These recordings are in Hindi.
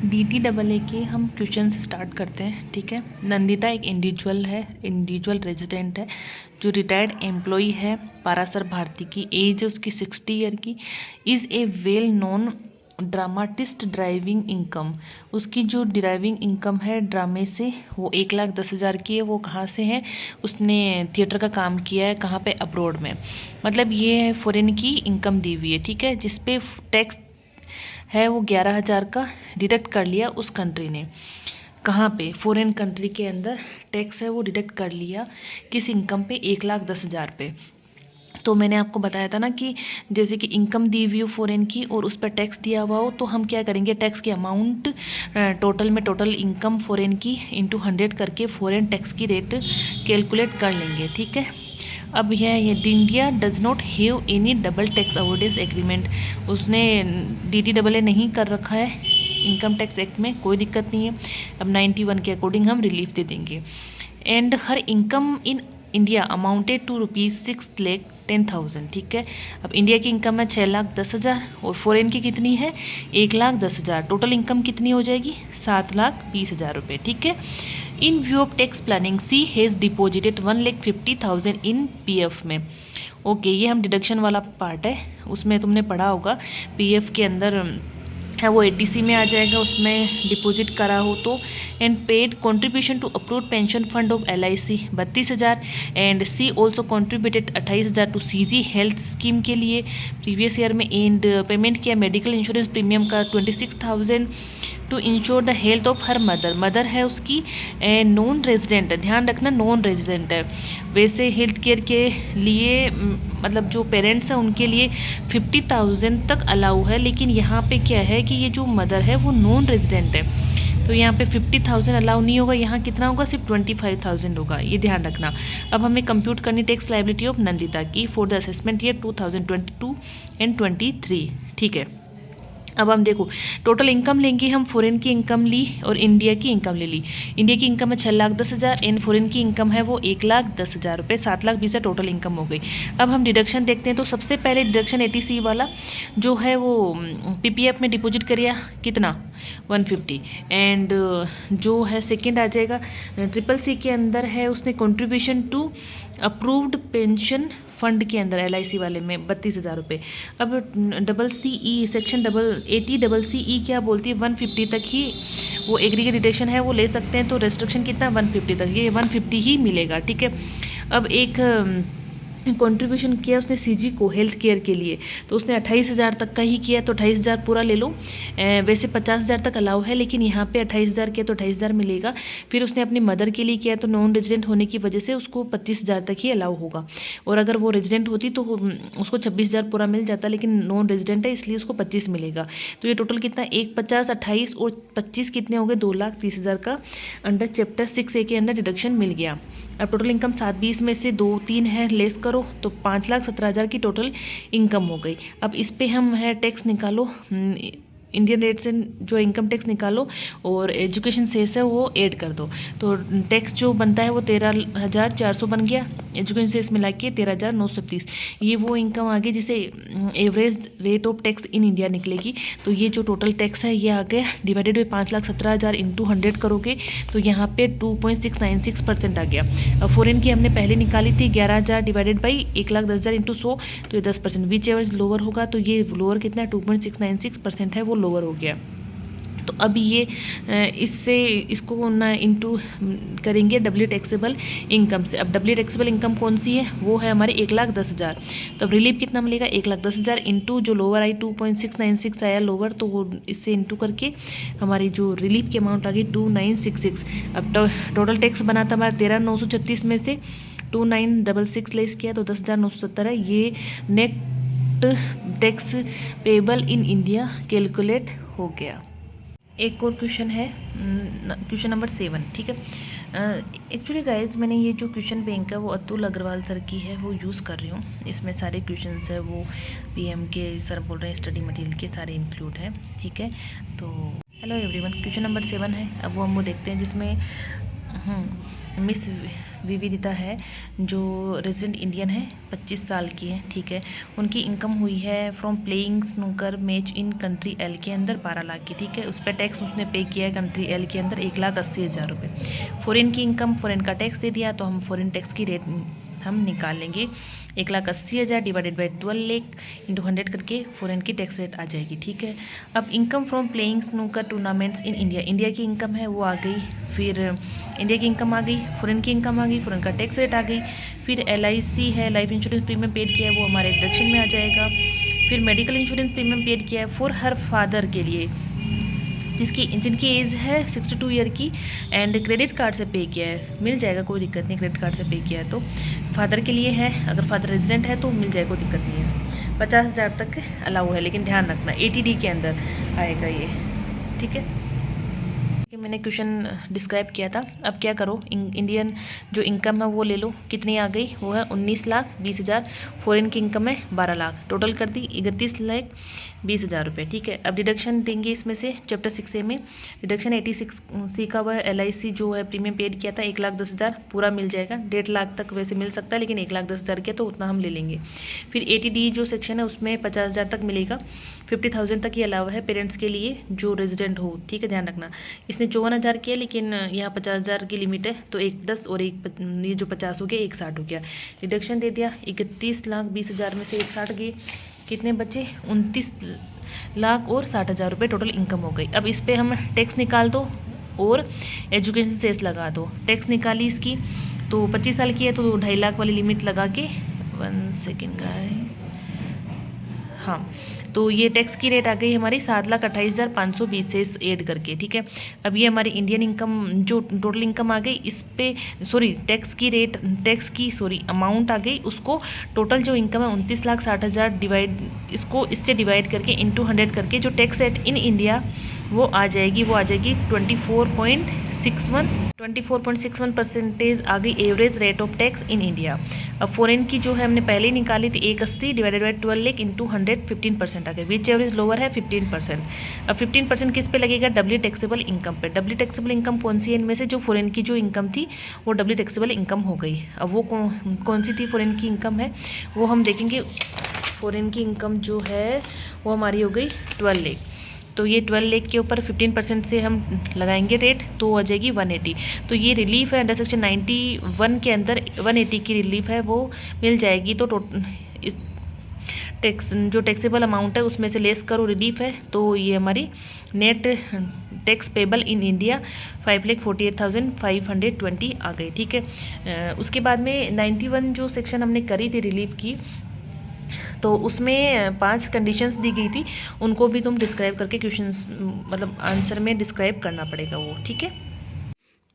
DTAA के हम क्वेश्चन से स्टार्ट करते हैं। ठीक है, नंदिता एक इंडिविजुअल रेजिडेंट है जो रिटायर्ड एम्प्लॉई है पारासर भारती की। एज है उसकी 60 ईयर की। Is a well known dramatist. Driving income, उसकी जो ड्राइविंग इनकम है ड्रामे से वो 1,10,000 की है। वो कहाँ से है? उसने थिएटर का काम किया है। कहाँ पे? अब्रॉड में। मतलब ये फॉरेन की इनकम दी हुई है। ठीक है, जिसपे टैक्स है वो 11,000 का डिडक्ट कर लिया उस कंट्री ने। कहाँ पे? फॉरेन कंट्री के अंदर टैक्स है वो डिडक्ट कर लिया किस इनकम पे? 1,10,000 पे। तो मैंने आपको बताया था ना कि जैसे कि इनकम दी हुई हो फॉरेन की और उस पर टैक्स दिया हुआ हो, तो हम क्या करेंगे, टैक्स की अमाउंट टोटल में टोटल इनकम फॉरेन की इंटू 100 करके फॉरेन टैक्स की रेट कैलकुलेट कर लेंगे। ठीक है, अब यह India does not have any double tax avoidance agreement. उसने DTAA नहीं कर रखा है इनकम टैक्स एक्ट में, कोई दिक्कत नहीं है। अब 91 के अकॉर्डिंग हम रिलीफ दे देंगे। And her income in India amounted to ₹6,10,000। ठीक है, अब इंडिया की इनकम है 6,10,000 और फॉरेन की कितनी है? 1,10,000। टोटल इनकम कितनी हो जाएगी? 7,20,000 रुपये। ठीक है, in view of tax planning she has deposited 1,50,000 in PF में। ओके, ये हम डिडक्शन वाला पार्ट है, उसमें तुमने पढ़ा होगा PF के अंदर है वो 80C में आ जाएगा, उसमें डिपॉजिट करा हो तो। And paid contribution to approved pension fund of LIC 32,000 and she also contributed 28,000 to CG health scheme के लिए प्रीवियस ईयर में। एंड पेमेंट किया मेडिकल इंश्योरेंस प्रीमियम का 26,000 to insure the health of her mother है उसकी। नॉन रेजिडेंट है, ध्यान रखना नॉन रेजिडेंट है। वैसे हेल्थ केयर के लिए मतलब जो पेरेंट्स हैं उनके लिए 50,000 तक अलाउ है, लेकिन यहाँ पे क्या है कि ये जो मदर है वो नॉन रेजिडेंट है, तो यहाँ पे 50,000 अलाउ नहीं होगा। यहाँ कितना होगा? सिर्फ 25,000 होगा, ये ध्यान रखना। अब हमें कंप्यूट करनी टैक्स लायबिलिटी ऑफ नंदिता की for the assessment year 2022 and 23। ठीक है, अब हम देखो टोटल इनकम लेंगे हम। फॉरेन की इनकम ली और इंडिया की इनकम ले ली। इंडिया की इनकम है 6,10,000 एंड फॉरेन की इनकम है वो 1,10,000 रुपये। 7,20,000 टोटल इनकम हो गई। अब हम डिडक्शन देखते हैं, तो सबसे पहले डिडक्शन 80C वाला जो है वो PPF में डिपॉजिट करिए कितना? 150। एंड जो है सेकेंड आ जाएगा CCC के अंदर है उसने contribution to approved pension fund के अंदर LIC वाले में 32,000 रुपये। अब CCE सेक्शन 80CE क्या बोलती है? 150 तक ही वो एग्रीगेट डिडक्शन है वो ले सकते हैं, तो रेस्ट्रिक्शन कितना? 150 तक, ये 150 ही मिलेगा। ठीक है, अब एक कंट्रीब्यूशन किया उसने CG को हेल्थ केयर के लिए, तो उसने 28,000 तक का ही किया, तो 28,000 पूरा ले लो। वैसे 50,000 तक अलाउ है, लेकिन यहाँ पे 28,000 किया तो 28,000 मिलेगा। फिर उसने अपनी मदर के लिए किया, तो नॉन रेजिडेंट होने की वजह से उसको 25,000 तक ही अलाउ होगा। और अगर वो रेजिडेंट होती तो उसको 26,000 पूरा मिल जाता, लेकिन नॉन रेजिडेंट है इसलिए उसको 25 मिलेगा। तो ये टोटल कितना? 1,50, 28 और 25 कितने हो गए? 2,30,000 का अंडर चैप्टर 6A के अंदर डिडक्शन मिल गया। अब टोटल इनकम 720 में से 2-3 है लेस करो तो 5,17,000 की टोटल इनकम हो गई। अब इस पे हम है टैक्स निकालो, इंडियन रेट से जो इनकम टैक्स निकालो और एजुकेशन सेस है वो ऐड कर दो। तो टैक्स जो बनता है वो 13,400 बन गया, एजुकेशन सेस मिला के 13,930। ये वो इनकम आ गई जिसे average rate of tax in India निकलेगी। तो ये जो टोटल टैक्स है ये आ गया डिवाइडेड बाई 5,17,000 इंटू 100 करोगे तो यहाँ पे 2.696% आ गया। अब फॉरेन की हमने पहले निकाली थी 11,000 डिवाइडेड बाई 1,10,000 इंटू 100, तो ये 10%। विच एवरेज लोअर होगा, तो ये लोअर कितना? 2.696% है, वो लोअर हो गया। तो अब ये इससे इसको ना इंटू करेंगे डब्ल्यू टैक्सेबल इनकम से। अब डब्ल्यू टैक्सेबल इनकम कौन सी है? वो है हमारे 1,10,000। तो अब रिलीफ कितना मिलेगा? 1,10,000 इंटू जो लोअर आई 2.696 आया लोअर, तो वो इससे इंटू करके हमारी जो रिलीफ की अमाउंट आ गई 2,966। अब टोटल टैक्स बना था हमारा 13,936 में से 2,966 लेस किया तो 10,970 है। ये net tax payable in India calculate हो गया। एक और क्वेश्चन है, क्वेश्चन नंबर 7। ठीक है, एक्चुअली गाइज मैंने ये जो क्वेश्चन बैंक है वो अतुल अग्रवाल सर की है वो यूज़ कर रही हूँ। इसमें सारे क्वेश्चंस है वो PM के सर बोल रहे हैं स्टडी मटेरियल के सारे इंक्लूड है। ठीक है, तो हेलो एवरीवन, क्वेश्चन नंबर 7 है। अब वो हम वो देखते हैं जिसमें मिस विविदिता है जो रेजिडेंट इंडियन है, 25 साल की है, ठीक है। उनकी इनकम हुई है from playing snooker match in country L के अंदर 12 लाख की, ठीक है। उस पर टैक्स उसने पे किया है कंट्री एल के अंदर 1,80,000 रुपये। फॉरेन की इनकम, फॉरेन का टैक्स दे दिया तो हम फॉरेन टैक्स की रेट हम निकाल लेंगे। 1,80,000 डिवाइडेड बाई 12 लाख इंटू 100 करके फॉरेन की टैक्स रेट आ जाएगी, ठीक है। अब income from playing snooker tournaments in India, India की इनकम है वो आ गई, फिर इंडिया की इनकम आ गई, फॉरेन की इनकम आ गई, फॉरेन का टैक्स रेट आ गई, फिर LIC है, लाइफ इंश्योरेंस प्रीमियम पेड किया है वो हमारे डिडक्शन में आ जाएगा, फिर मेडिकल इंश्योरेंस प्रीमियम पेड किया है फॉर हर फादर के लिए जिनकी एज है 62 ईयर की एंड क्रेडिट कार्ड से पे किया है, मिल जाएगा, कोई दिक्कत नहीं। क्रेडिट कार्ड से पे किया है तो फादर के लिए है, अगर फादर रेजिडेंट है तो मिल जाएगा, कोई दिक्कत नहीं है। 50,000 तक अलाउ है, लेकिन ध्यान रखना 80D के अंदर आएगा ये, ठीक है। मैंने क्वेश्चन डिस्क्राइब किया था। अब क्या करो, इंडियन जो इनकम है वो ले लो, कितनी आ गई, वो है 19,20,000। फॉरेन की इनकम है 12 लाख, टोटल कर दी 31,20,000 रुपये, ठीक है। अब डिडक्शन देंगे इसमें से चैप्टर 6A में डिडक्शन 86C का हुआ है। LIC जो है प्रीमियम पेड किया था 1,10,000 पूरा मिल जाएगा, 1.5 लाख तक वैसे मिल सकता है, लेकिन 1,10,000 किया तो उतना हम ले लेंगे। फिर 80D जो सेक्शन है उसमें 50,000 तक मिलेगा, 50,000 तक ही अलावा है पेरेंट्स के लिए जो रेजिडेंट हो, ठीक है, ध्यान रखना। इसने 54,000 किया, लेकिन यहाँ 50,000 की लिमिट है तो एक 10 और एक ये जो 50 हो गया, एक 60 हो गया। डिडक्शन दे दिया, 31,20,000 में से एक 60 गए, कितने बचे, 29,60,000 रुपये टोटल इनकम हो गई। अब इस पर हम टैक्स निकाल दो और एजुकेशन सेस लगा दो। टैक्स निकाली इसकी तो 25 साल की है तो 2.5 लाख वाली लिमिट लगा के 1 सेकेंड गाइस, हाँ, तो ये टैक्स की रेट आ गई हमारी 7,28,520 से ऐड करके, ठीक है। अब ये हमारी इंडियन इनकम जो टोटल इनकम आ गई, इस पे टैक्स की अमाउंट आ गई, उसको टोटल जो इनकम है 29,60,000 डिवाइड, इसको इससे डिवाइड करके इंटू 100 करके जो टैक्स रेट इन इंडिया वो आ जाएगी 24.61% आ गई average rate of tax in India. अब फॉरेन की जो है हमने पहले ही निकाली थी 180 डिवाइडेड बाई 12 लाख इंटू 100 15% आ गई, विच एवरेज लोअर है 15%। अब 15% किस पे लगेगा, डब्ल्यू टैक्सेबल इनकम पे। डब्ल्यू टैक्सेबल इनकम कौन सी है इनमें से, जो फॉरेन की जो इनकम थी वो डब्ल्यू टैक्सेबल इनकम हो गई। अब वो कौन सी थी फॉरेन की इनकम है वो हम देखेंगे। फॉरेन की इनकम जो है वो हमारी हो गई 12 लाख, तो ये 12 लाख के ऊपर 15% से हम लगाएंगे रेट तो आ जाएगी 180। तो ये रिलीफ है अंडर सेक्शन 91 के अंदर 180 की रिलीफ है वो मिल जाएगी। तो इस टैक्स जो टैक्सेबल अमाउंट है उसमें से लेस करो, रिलीफ है, तो ये हमारी net tax payable in India 5,48,520 आ गई, ठीक है। उसके बाद में 91 जो सेक्शन हमने करी थी रिलीफ की, तो उसमें 5 कंडीशंस दी गई थी, उनको भी तुम डिस्क्राइब करके क्वेश्चंस मतलब आंसर में डिस्क्राइब करना पड़ेगा वो, ठीक है।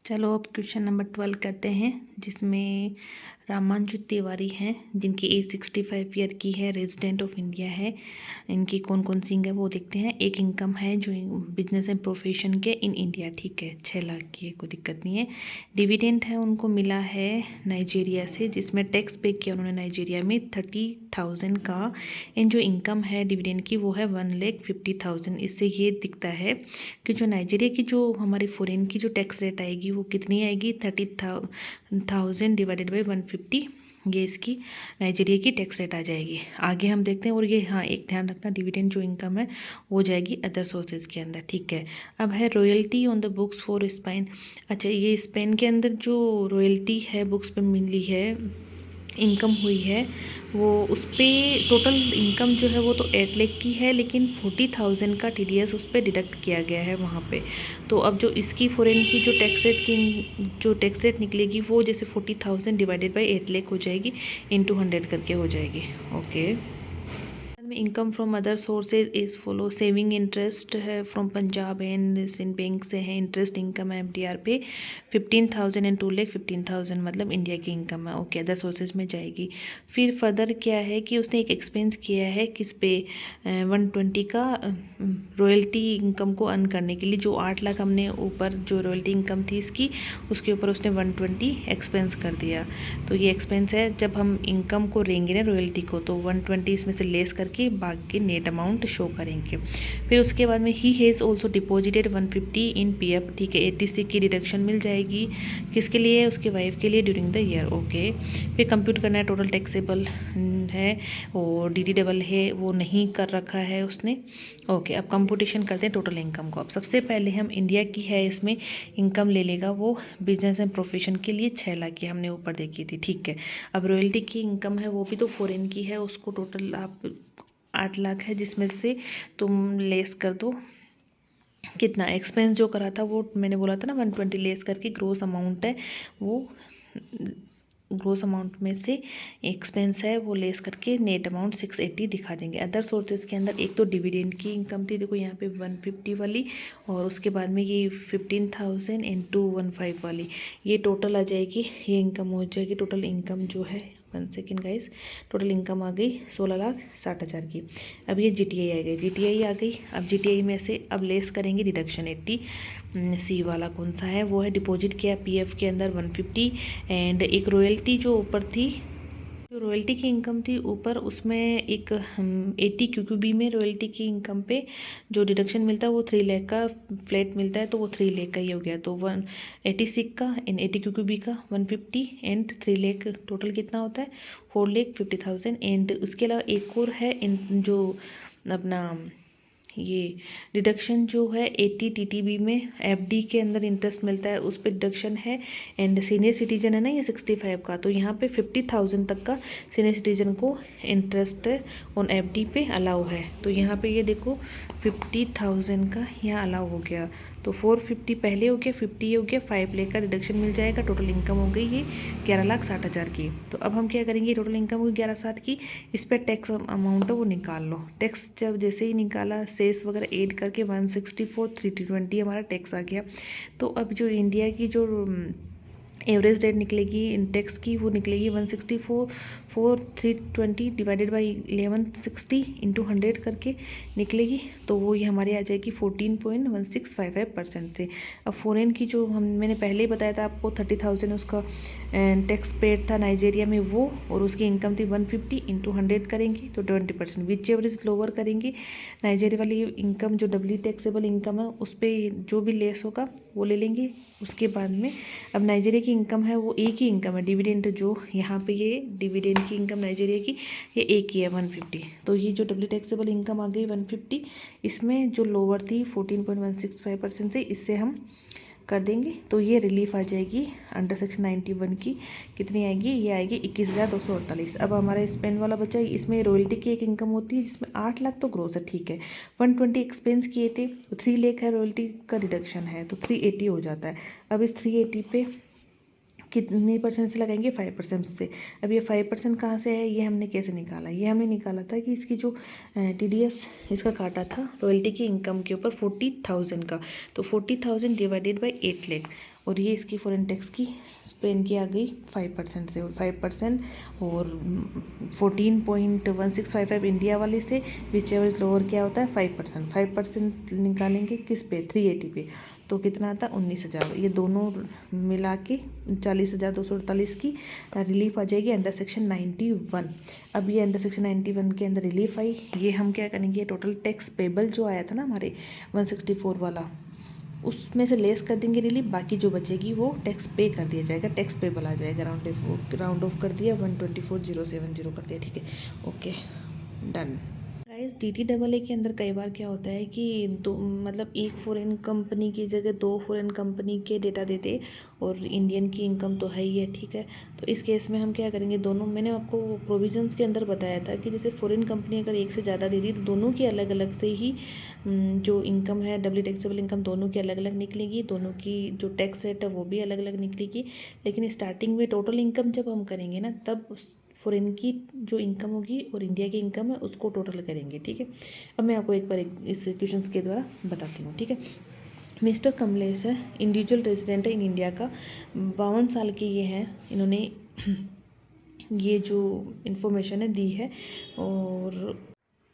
चलो अब क्वेश्चन नंबर 12 करते हैं, जिसमें रामांजू तिवारी हैं जिनकी एज 65 ईयर की है, रेजिडेंट ऑफ इंडिया है। इनकी कौन कौन सी है वो देखते हैं। एक इनकम है जो बिजनेस एंड प्रोफेशन के इन इंडिया, ठीक है, 6 लाख की है, कोई दिक्कत नहीं है। डिविडेंड है उनको मिला है नाइजीरिया से, जिसमें टैक्स पे किया उन्होंने नाइजीरिया में 30,000 का। इन जो इनकम है डिविडेंड की वो है 1,50,000। इससे ये दिखता है कि जो नाइजीरिया की जो हमारी फॉरेन की जो टैक्स रेट आएगी वो कितनी आएगी, 30,000 डिवाइडेड बाई 150, ये इसकी नाइजीरिया की टैक्स रेट आ जाएगी। आगे हम देखते हैं। और ये हाँ एक ध्यान रखना, डिविडेंड जो इनकम है वो जाएगी अदर सोर्सेज के अंदर, ठीक है। अब है royalty on the books for Spain. अच्छा, ये स्पेन के अंदर जो रॉयल्टी है बुक्स पे मिली है, इनकम हुई है वो, उस पर टोटल इनकम जो है वो तो 8 लाख की है, लेकिन 40,000 का TDS उस पर डिडक्ट किया गया है वहाँ पे। तो अब जो इसकी फॉरेन की जो टैक्स रेट निकलेगी वो जैसे 40,000 डिवाइडेड बाई 8 लाख हो जाएगी, इंटू 100 करके हो जाएगी, ओके। में income from other sources is follow. Saving interest है from Punjab and Sind bank से है, इंटरेस्ट इनकम है MDR पे 15,000 एंड 2 लाख 15,000 मतलब इंडिया की इनकम है, ओके, अदर सोर्सेज में जाएगी। फिर फर्दर क्या है कि उसने एक एक्सपेंस किया है किस पे, 120 का रॉयल्टी इनकम को अर्न करने के लिए। जो 8 लाख हमने ऊपर जो रॉयल्टी इनकम थी इसकी, उसके ऊपर उसने 120 एक्सपेंस कर दिया। तो ये एक्सपेंस है, जब हम इनकम को लेंगे ना रॉयल्टी को, तो 120 इसमें से लेस करके करके बाकी नेट अमाउंट शो करेंगे। फिर उसके बाद में he has also deposited 150 in PF, ठीक है, 86 की डिडक्शन मिल जाएगी। किसके लिए? उसके वाइफ के लिए ड्यूरिंग द ईयर। ओके, फिर कंप्यूट करना है टोटल टैक्सेबल है और डी डबल है वो नहीं कर रखा है उसने। ओके, अब कंप्यूटेशन करते हैं टोटल इनकम को। अब सबसे पहले हम इंडिया की है इसमें इनकम ले लेगा वो बिजनेस एंड प्रोफेशन के लिए 6 लाख की हमने ऊपर देखी थी, ठीक है। अब रॉयल्टी की इनकम है वो भी तो फॉरेन की है, उसको टोटल आप 8 लाख है, जिसमें से तुम लेस कर दो कितना एक्सपेंस जो करा था वो मैंने बोला था ना 120 लेस करके ग्रोस अमाउंट है वो, ग्रोस अमाउंट में से एक्सपेंस है वो लेस करके नेट अमाउंट 680 दिखा देंगे। अदर सोर्सेज के अंदर एक तो डिविडेंड की इनकम थी, देखो यहाँ पे 150 वाली, और उसके बाद में ये 15,000 एंड 215 वाली, ये टोटल आ जाएगी, ये इनकम हो जाएगी। टोटल इनकम जो है 1 सेकेंड गाइस, टोटल इनकम आ गई 16,60,000 की। अब ये जीटीआई आ गई, जीटीआई आ गई। अब जीटीआई में से अब लेस करेंगे डिडक्शन 80। सी वाला कौन सा है? वो है डिपॉजिट किया पीएफ के अंदर 150 एंड एक रॉयल्टी जो ऊपर थी, जो रॉयल्टी की इनकम थी ऊपर, उसमें एक 80 क्यूक्यूबी में रॉयल्टी की इनकम पे जो डिडक्शन मिलता है वो 3 लाख का फ्लैट मिलता है, तो वो 3 लाख का ही हो गया। तो 186 का इन 80 क्यूक्यूबी का 150 एंड 3 लाख, टोटल कितना होता है 4,50,000। एंड उसके अलावा एक और है इन जो अपना ये डिडक्शन जो है 80 टीटीबी में एफडी के अंदर इंटरेस्ट मिलता है उस पर डिडक्शन है। एंड सीनियर सिटीजन है ना ये 65 का, तो यहाँ पे 50,000 तक का सीनियर सिटीजन को इंटरेस्ट ऑन एफडी पे अलाउ है। तो यहाँ पे ये देखो 50,000 का यहाँ अलाउ हो गया, तो 450 पहले हो गया, 50 हो गया, 5 लाख का डिडक्शन मिल जाएगा। टोटल इनकम हो गई ये 11,60,000 की। तो अब हम क्या करेंगे, टोटल इनकम हुई 11,60 की, इस पर टैक्स अमाउंट है वो निकाल लो। टैक्स जब जैसे ही निकाला सेस वगैरह ऐड करके 164,320 हमारा टैक्स आ गया। तो अब जो इंडिया की जो एवरेज रेट निकलेगी टैक्स की वो निकलेगी 164,320 डिवाइडेड बाई 1160 इंटू 100 करके निकलेगी। तो वो ये हमारे आ जाएगी 14.1655% से। अब फॉरेन की जो मैंने पहले ही बताया था आपको 30,000 उसका टैक्स पेड था नाइजेरिया में वो, और उसकी इनकम थी 150 इंटू 100 करेंगे तो 20%, विच एवरेज लोअर करेंगे। नाइजेरिया वाली इनकम जो डबली टैक्सेबल इनकम है उस पर जो भी लेस होगा वो ले लेंगे। उसके बाद में अब नाइजेरिया की इनकम है वो एक ही इनकम है, डिविडेंड जो यहाँ पे ये डिविडेंड की इनकम नाइजेरिया की ये एक ही है 150। तो ये जो डबली टैक्सेबल इनकम आ गई 150, इसमें जो लोअर थी 14.165% से इससे हम कर देंगे, तो ये रिलीफ आ जाएगी अंडर सेक्शन 91 की। कितनी आएगी? ये आएगी 21,248। अब हमारा स्पेंड वाला बचा, इसमें रॉयल्टी की एक इनकम होती है जिसमें 8 लाख तो ग्रोस है, ठीक है, 120 एक्सपेंस किए थे तो 3 लाख है रॉयल्टी का डिडक्शन है, तो 380 हो जाता है। अब इस 380 पे कितने परसेंट से लगाएंगे? 5% से। अब ये 5% कहाँ से है, ये हमने कैसे निकाला? ये हमने निकाला था कि इसकी जो TDS इसका काटा था रॉयल्टी की इनकम के ऊपर 40,000 का, तो 40,000 डिवाइडेड बाई 8 लाख, और ये इसकी फॉरेन टैक्स की पेन की आ गई 5% से, और 5% और 14.1655 इंडिया वाले से, विच एवर लोअर क्या होता है 5%। 5% निकालेंगे किस पे? 380 पे, तो कितना आता है 19,000। ये दोनों मिला के 40,248 की रिलीफ आ जाएगी अंडर सेक्शन 91। अब ये अंडर सेक्शन 91 के अंदर रिलीफ आई, ये हम क्या करेंगे, टोटल टैक्स पेबल जो आया था ना हमारे 164 वाला, उसमें से लेस कर देंगे रिलीफ, बाकी जो बचेगी वो टैक्स पे कर दिया जाएगा, टैक्स पेबल आ जाएगा। राउंड ऑफ कर दिया 124,070 कर दिया, ठीक है, ओके डन। गाइस DTAA के अंदर कई बार क्या होता है कि दो मतलब एक फॉरेन कंपनी की जगह 2 फॉरेन कंपनी के डेटा देते, और इंडियन की इनकम तो है ही है, ठीक है। तो इस केस में हम क्या करेंगे, दोनों मैंने आपको प्रोविजंस के अंदर बताया था कि जैसे फॉरेन कंपनी अगर एक से ज़्यादा दे दी तो दोनों की अलग अलग से ही जो इनकम है डबली टैक्सेबल इनकम दोनों की अलग अलग निकलेगी, दोनों की जो टैक्स रेट है वो भी अलग अलग निकलेगी। लेकिन स्टार्टिंग में टोटल इनकम जब हम करेंगे ना, तब फॉरेन की जो इनकम होगी और इंडिया की इनकम है उसको टोटल करेंगे, ठीक है। अब मैं आपको एक बार इस क्वेश्चन के द्वारा बताती हूँ, ठीक है। मिस्टर कमलेश है, इंडिविजुअल रेजिडेंट है इन इंडिया का, 52 साल के ये हैं, इन्होंने ये जो इन्फॉर्मेशन है दी है, और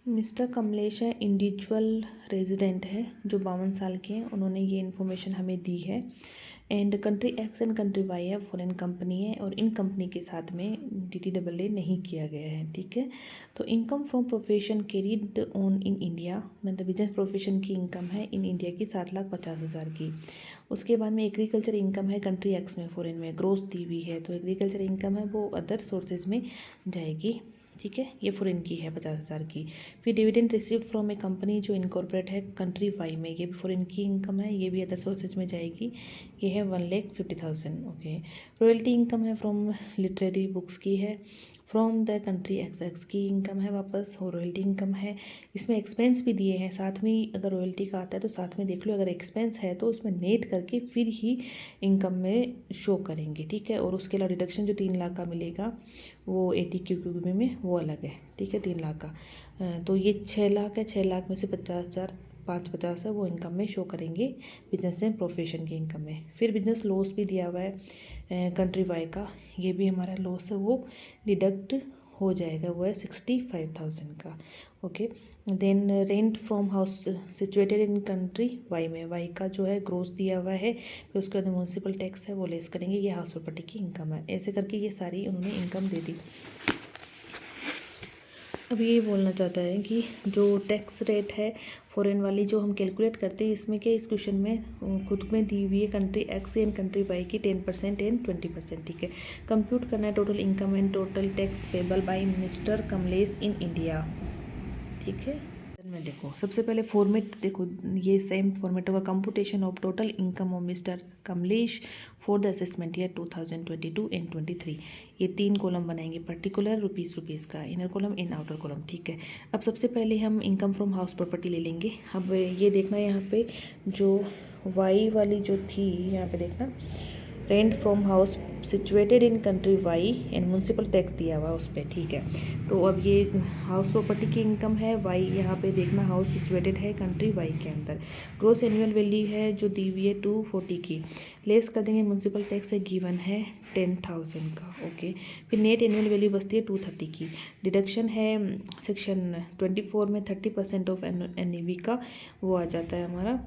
मिस्टर कमलेश है, इंडिविजुअल रेजिडेंट है, जो 52 साल के हैं। उन्होंने ये इन्फॉर्मेशन हमें दी है। And country X and country Y है, फॉरेन कंपनी है, और इन कंपनी के साथ में DTAA नहीं किया गया है, ठीक है। तो income from profession carried on in India, मतलब बिजनेस प्रोफेशन की इनकम है इन इंडिया की 7,50,000 की। उसके बाद में एग्रीकल्चर इनकम है कंट्री एक्स में, फॉरेन में ग्रोथ दी हुई है, तो एग्रीकल्चर इनकम है वो अदर सोर्सेज में जाएगी, ठीक है। ये फॉरेन की है 50,000 की। फिर dividend received from A company जो इनकॉर्पोरेट है कंट्री वाई में, ये भी फॉरेन की इनकम है, ये भी अदर सोर्सेज में जाएगी। ये है 1,50,000, ओके। रॉयल्टी इनकम है फ्रॉम लिटरेरी बुक्स की है, फ्रॉम द कंट्री एक्स की इनकम है वापस, और रॉयल्टी इनकम है। इसमें एक्सपेंस भी दिए हैं साथ में, अगर रॉयल्टी का आता है तो साथ में देख लो, अगर एक्सपेंस है तो उसमें नेट करके फिर ही इनकम में शो करेंगे, ठीक है। और उसके अलावा डिडक्शन जो 3 लाख का मिलेगा वो 80 में वो अलग है, ठीक है, 3 लाख का। तो ये 6 लाख है, 6 लाख में से 50,000 550 है वो इनकम में शो करेंगे बिजनेस एंड प्रोफेशन की इनकम में। फिर बिजनेस लॉस भी दिया हुआ है कंट्री वाई का, ये भी हमारा लॉस है वो डिडक्ट हो जाएगा, वो है 65,000 का, okay. Then rent from house situated in country Y में, वाई का जो है ग्रोस दिया हुआ है, फिर उसके बाद म्यूनसिपल टैक्स है वो लेस करेंगे, ये हाउस प्रॉपर्टी की इनकम है। ऐसे करके ये सारी उन्होंने इनकम दे दी। अब ये बोलना चाहता है कि जो टैक्स रेट है फॉरेन वाली जो हम कैलकुलेट करते हैं, इसमें क्या इस क्वेश्चन में खुद में दी हुई है country X and country Y की 10% एंड 20%, ठीक है। कंप्यूट करना है total income and total tax payable by mister Kamlesh in India, ठीक है। में देखो सबसे पहले फॉर्मेट देखो, ये सेम फॉर्मेट होगा, computation of total income of mister Kamlesh for the assessment year 2022 and 23। ये 3 कॉलम बनाएंगे, पर्टिकुलर रुपीज़ का, inner column in outer column, ठीक है। अब सबसे पहले हम इनकम फ्रॉम हाउस प्रॉपर्टी ले लेंगे। अब ये देखना यहाँ पे जो वाई वाली जो थी, यहाँ पे देखना rent from house situated in country Y and municipal tax दिया हुआ उस पर, ठीक है। तो अब ये हाउस प्रॉपर्टी की इनकम है वाई, यहाँ पे देखना हाउस सिचुएटेड है कंट्री वाई के अंदर। ग्रोस एनुअल वैल्यू है जो दी हुई है 240 की, लेस कर देंगे म्यूनसिपल टैक्स है गिवन है 10,000 का, ओके। फिर नेट एनुअल वैल्यू बचती है 230 की, डिडक्शन है सेक्शन 24 में 30% ऑफ NAV का, वो आ जाता है हमारा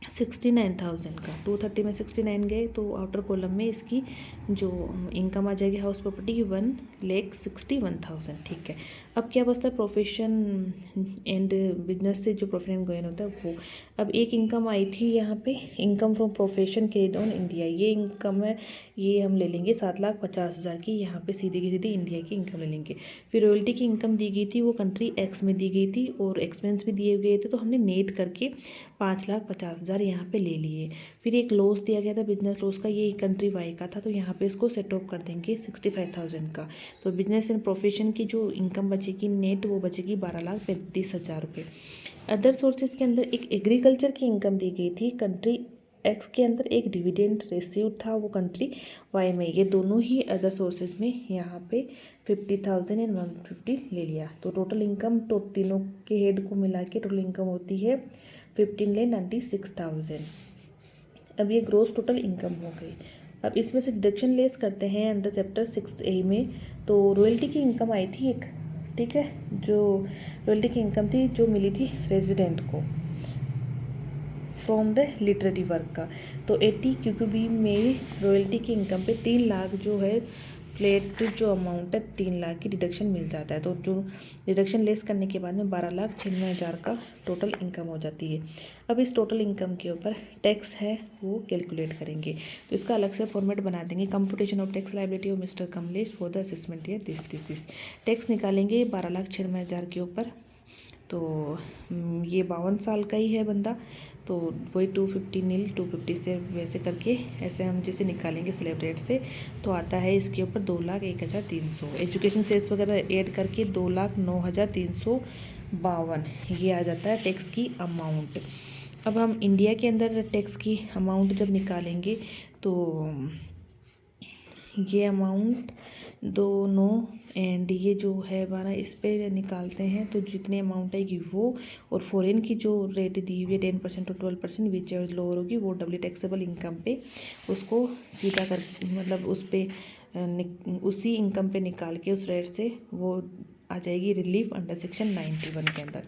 69,000 का। 230 में 69 गए तो आउटर कॉलम में इसकी जो इनकम आ जाएगी हाउस प्रॉपर्टी की 1,61,000, ठीक है। अब क्या बचता है प्रोफेशन एंड बिजनेस से जो प्रॉफिट एंड गेन होता है वो। अब एक इनकम आई थी यहाँ पे, income from profession carried on India, ये इनकम है, ये हम ले लेंगे 7,50,000 की, यहाँ पे सीधी की सीधी इंडिया की इनकम ले लेंगे। फिर रॉयल्टी की इनकम दी गई थी वो कंट्री एक्स में दी गई थी और एक्सपेंस भी दिए गए थे, तो हमने नेट करके 5,50,000 यहाँ पे ले लिए। फिर एक लॉस दिया गया था बिजनेस लॉस का, ये कंट्री वाई का था, तो यहाँ पे इसको सेट ऑफ कर देंगे 65,000 का। तो बिजनेस एंड प्रोफेशन की जो इनकम बचेगी नेट, वो बचेगी 12,35,000 रुपये। अदर सोर्सेज के अंदर एक एग्रीकल्चर की इनकम दी गई थी कंट्री एक्स के अंदर, एक डिविडेंड रिसीव था वो कंट्री वाई में, ये दोनों ही अदर सोर्सेज में यहाँ पे 50,000 एंड 150 ले लिया। तो टोटल इनकम तो तीनों के हेड को मिला के टोटल इनकम होती है 15,96,000। अब ये ग्रोस टोटल इनकम हो गई। अब इसमें से डिडक्शन लेस करते हैं अंडर चैप्टर 6A में। तो रॉयल्टी की इनकम आई थी एक, ठीक है, जो रॉयल्टी की इनकम थी जो मिली थी रेजिडेंट को फ्रॉम द लिटरेरी वर्क का, तो 80 QQB में रॉयल्टी की इनकम पे 3 लाख जो है फ्लैट जो अमाउंट है 3 लाख की डिडक्शन मिल जाता है। तो जो डिडक्शन लेस करने के बाद में 12,96,000 का टोटल इनकम हो जाती है। अब इस टोटल इनकम के ऊपर टैक्स है वो कैलकुलेट करेंगे, तो इसका अलग से फॉर्मेट बना देंगे, computation of tax liability of mister Kamlesh for the assessment year this. Tax निकालेंगे 12,96,000 के ऊपर। तो ये 52 साल का ही है बंदा, तो वही 250 नील 250 से वैसे करके ऐसे हम जैसे निकालेंगे स्लैब रेट से, तो आता है इसके ऊपर 2,01,300। एजुकेशन सेस वगैरह ऐड करके 2,09,352 ये आ जाता है टैक्स की अमाउंट। अब हम इंडिया के अंदर टैक्स की अमाउंट जब निकालेंगे तो ये अमाउंट 2,9 एंड ये जो है हमारा इस पर निकालते हैं तो जितनी अमाउंट आएगी वो, और फॉरेन की जो रेट दी हुई है 10% और 12% विच लोअर होगी वो डबली टैक्सेबल इनकम पे उसको सीधा कर, मतलब उस पर उसी इनकम पे निकाल के उस रेट से वो आ जाएगी रिलीफ अंडर सेक्शन 91 के अंदर।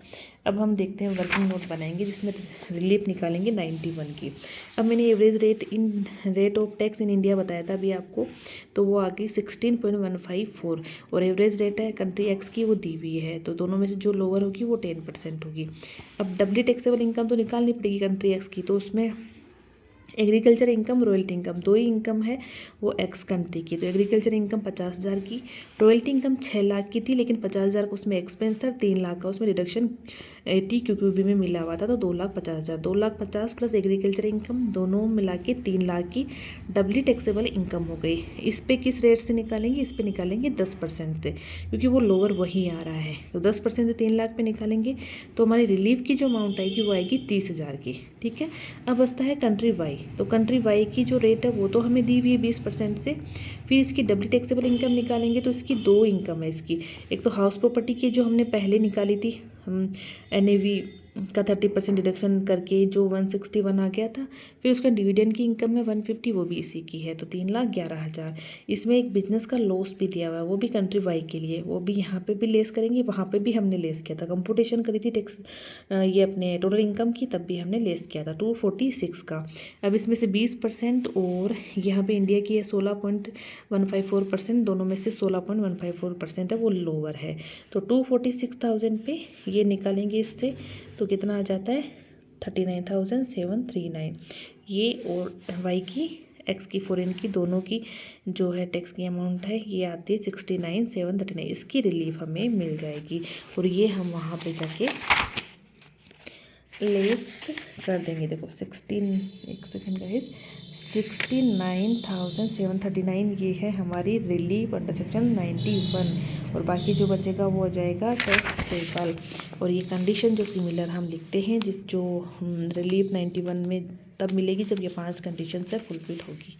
अब हम देखते हैं वर्किंग नोट बनाएंगे जिसमें रिलीफ निकालेंगे 91 की। अब मैंने average rate of tax in India बताया था अभी आपको, तो वो आ गई 16.154 और एवरेज रेट है कंट्री एक्स की वो दी हुई है, तो दोनों में से जो लोअर होगी वो 10% होगी। अब डब्ल्यू टैक्सेबल इनकम तो निकालनी पड़ेगी कंट्री एक्स की, तो उसमें एग्रीकल्चर इनकम, रॉयल्टी इनकम, दो ही इनकम है वो एक्स कंट्री की। तो एग्रीकल्चर इनकम 50,000 की, रॉयल्टी इनकम 6 लाख की थी, लेकिन 50,000 का उसमें एक्सपेंस था, 3 लाख का उसमें डिडक्शन TQQB में मिला हुआ था, तो 2,50,000, 2,50,000 प्लस एग्रीकल्चर इनकम दोनों मिला के 3 लाख की डबली टैक्सेबल इनकम हो गई। इस पे किस रेट से निकालेंगे? इस पे निकालेंगे 10% से, क्योंकि वो लोअर वही आ रहा है। तो 10% से 3 लाख पे निकालेंगे तो हमारी रिलीफ की जो अमाउंट आएगी वो आएगी 30,000 की। ठीक है, अब बचता है कंट्री वाई। तो कंट्री वाई की जो रेट है वो तो हमें दी हुई है 20% से। फिर इसकी डबली टैक्सेबल इनकम निकालेंगे तो इसकी दो इनकम है इसकी, एक तो हाउस प्रॉपर्टी की जो हमने पहले निकाली थी NAV का 30% डिडक्शन करके जो 161 आ गया था। फिर उसका डिविडेंड की इनकम है 150, वो भी इसी की है, तो 3,11,000। इसमें एक बिजनेस का लॉस भी दिया हुआ है, वो भी कंट्री वाई के लिए, वो भी यहाँ पे भी लेस करेंगे, वहाँ पे भी हमने लेस किया था, कंपुटेशन करी थी टैक्स ये अपने टोटल इनकम की, तब भी हमने लेस किया था 246 का। अब इसमें से 20% और यहाँ पे इंडिया की है 16.154%, दोनों में से 16.154% है वो लोअर है। तो 246,000 पे ये निकालेंगे इससे, तो कितना आ जाता है 39,739। ये और वाई की एक्स की फॉरेन की दोनों की जो है टैक्स की अमाउंट है ये आती है 69,739। इसकी रिलीफ हमें मिल जाएगी और ये हम वहाँ पे जाके लेस कर देंगे। देखो 69,739 ये है हमारी रिलीफ अंडर सेक्शन 91 और बाकी जो बचेगा वो हो जाएगा टैक्स पेबल। और ये कंडीशन जो सिमिलर हम लिखते हैं जो रिलीफ 91 में तब मिलेगी जब ये 5 कंडीशन से फुलफिल होगी।